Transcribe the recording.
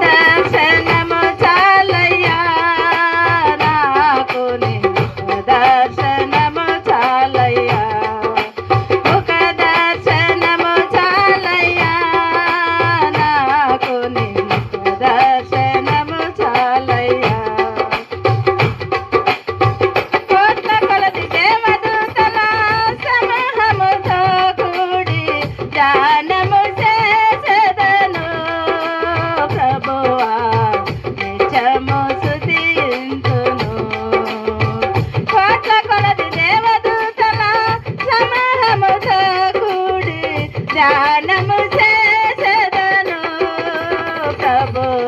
దర్శనము చాలయ్యా నాకు దర్శనము చాలయ్యా ముఖ దర్శనము చాలయ్యా నాకు దర్శనము చాలయ్యా కోట్ల కొలది దేవదూతల సమూహముతో కూడి ధ్యానము చేసెదను ప్రభువా నిత్యము స్తుతింతును కోట్ల కొలది దేవదూతల సమూహముతో కూడి ధ్యానము చేసెదను ప్రభువా